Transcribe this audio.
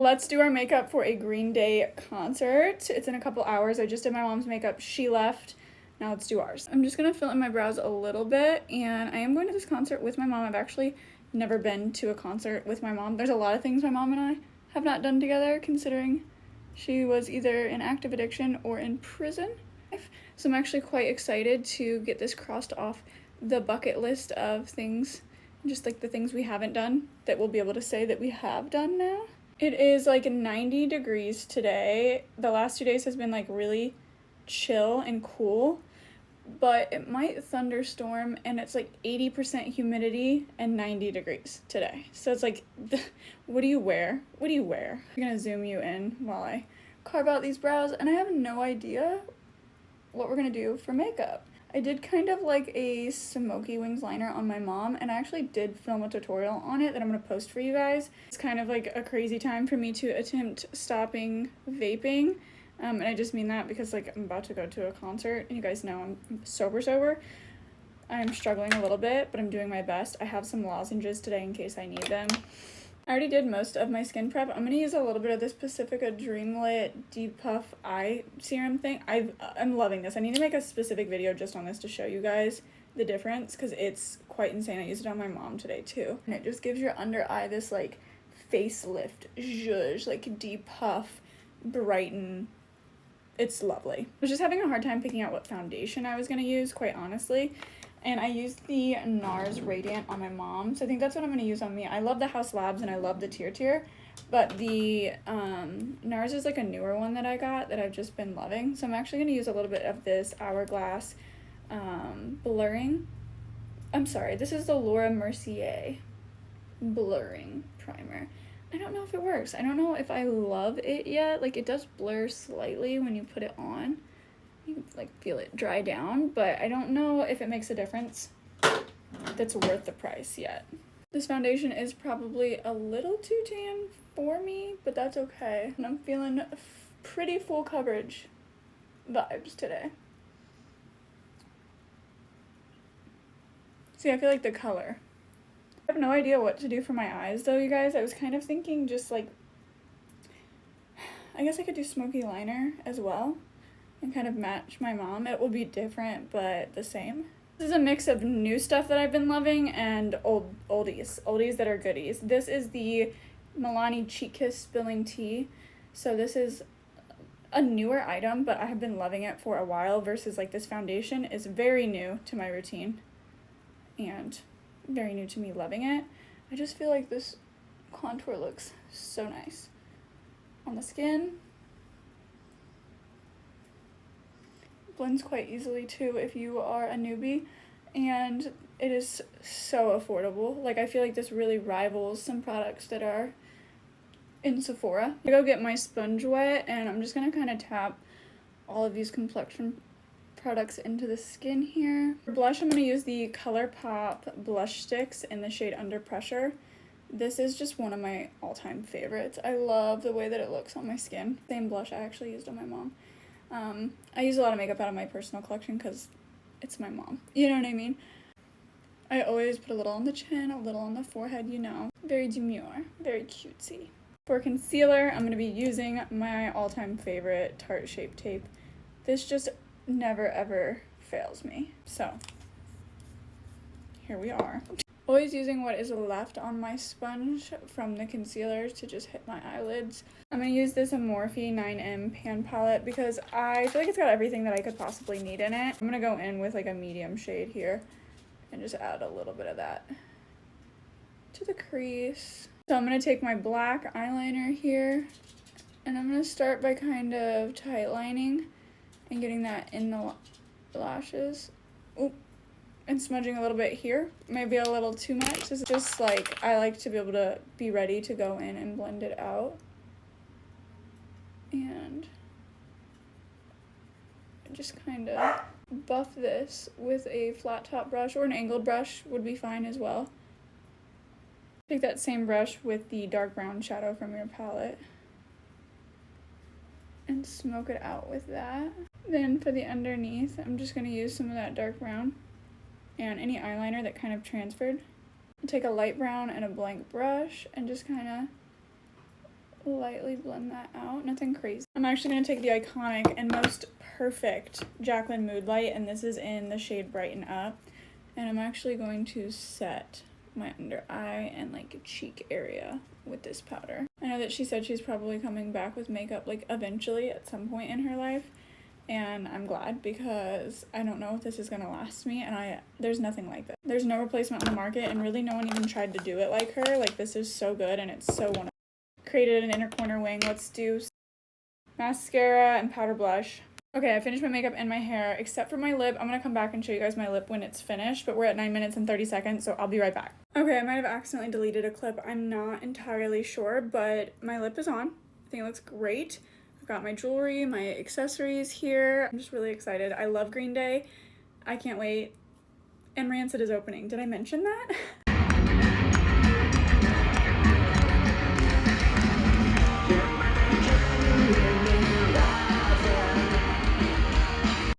Let's do our makeup for a Green Day concert. It's in a couple hours. I just did my mom's makeup. She left. Now let's do ours. I'm just gonna fill in my brows a little bit, and I am going to this concert with my mom. I've actually never been to a concert with my mom. There's a lot of things my mom and I have not done together, considering she was either in active addiction or in prison. So I'm actually quite excited to get this crossed off the bucket list of things, just like the things we haven't done that we'll be able to say that we have done now. It is like 90 degrees today. The last 2 days has been like really chill and cool, but it might thunderstorm, and it's like 80% humidity and 90 degrees today. So it's like, what do you wear? What do you wear? I'm gonna zoom you in while I carve out these brows, and I have no idea what we're gonna do for makeup. I did kind of like a smoky wings liner on my mom, and I actually did film a tutorial on it that I'm gonna post for you guys. It's kind of like a crazy time for me to attempt stopping vaping, and I just mean that because like I'm about to go to a concert, and you guys know I'm sober. I'm struggling a little bit, but I'm doing my best. I have some lozenges today in case I need them. I already did most of my skin prep. I'm going to use a little bit of this Pacifica Dreamlit Deep Puff Eye Serum thing. I'm loving this. I need to make a specific video just on this to show you guys the difference, because it's quite insane. I used it on my mom today too. And it just gives your under eye this like facelift, zhuzh, like deep puff, brighten. It's lovely. I was just having a hard time picking out what foundation I was going to use, quite honestly. And I used the NARS Radiant on my mom, so I think that's what I'm going to use on me. I love the Haus Labs and I love the Tier, but the NARS is like a newer one that I got that I've just been loving. So I'm actually going to use a little bit of this Hourglass blurring. I'm sorry, this is the Laura Mercier blurring primer. I don't know if it works. I don't know if I love it yet. Like, it does blur slightly when you put it on. You can like feel it dry down, but I don't know if it makes a difference that's worth the price yet. This foundation is probably a little too tan for me, but that's okay. And I'm feeling pretty full coverage vibes today. See, I feel like the color. I have no idea what to do for my eyes though, you guys. I was kind of thinking just like, I guess I could do smoky liner as well and kind of match my mom. It will be different, but the same. This is a mix of new stuff that I've been loving and oldies that are goodies. This is the Milani Cheek Kiss Spilling Tea. So this is a newer item, but I have been loving it for a while, versus like this foundation is very new to my routine and very new to me loving it. I just feel like this contour looks so nice on the skin. Blends quite easily too if you are a newbie, and it is so affordable. Like, I feel like this really rivals some products that are in Sephora. I go get my sponge wet, and I'm just gonna kind of tap all of these complexion products into the skin here. For blush, I'm gonna use the ColourPop blush sticks in the shade Under Pressure. This is just one of my all-time favorites. I love the way that it looks on my skin. Same blush I actually used on my mom. I use a lot of makeup out of my personal collection because it's my mom. You know what I mean? I always put a little on the chin, a little on the forehead, you know. Very demure, very cutesy. For concealer, I'm going to be using my all-time favorite Tarte Shape Tape. This just never ever fails me. So, here we are. Always using what is left on my sponge from the concealer to just hit my eyelids. I'm going to use this Morphe 9M pan palette because I feel like it's got everything that I could possibly need in it. I'm going to go in with like a medium shade here and just add a little bit of that to the crease. So I'm going to take my black eyeliner here, and I'm going to start by kind of tight lining and getting that in the lashes. Oop. And smudging a little bit here, maybe a little too much. This is just like, I like to be able to be ready to go in and blend it out. And just kind of buff this with a flat top brush, or an angled brush would be fine as well. Take that same brush with the dark brown shadow from your palette and smoke it out with that. Then for the underneath, I'm just going to use some of that dark brown and any eyeliner that kind of transferred. Take a light brown and a blank brush and just kind of lightly blend that out. Nothing crazy. I'm actually going to take the iconic and most perfect Jaclyn Mood Light, and this is in the shade Brighten Up. And I'm actually going to set my under eye and like cheek area with this powder. I know that she said she's probably coming back with makeup like eventually at some point in her life, and I'm glad because I don't know if this is gonna last me, and there's nothing like this. There's no replacement on the market, and really no one even tried to do it like her. Like, this is so good, and it's so wonderful. Created an inner corner wing. Let's do mascara and powder blush. Okay, I finished my makeup and my hair, except for my lip. I'm gonna come back and show you guys my lip when it's finished, but we're at 9 minutes and 30 seconds, so I'll be right back. Okay, I might have accidentally deleted a clip. I'm not entirely sure, but my lip is on. I think it looks great. I've got my jewelry, my accessories here. I'm just really excited. I love Green Day. I can't wait. And Rancid is opening. Did I mention that?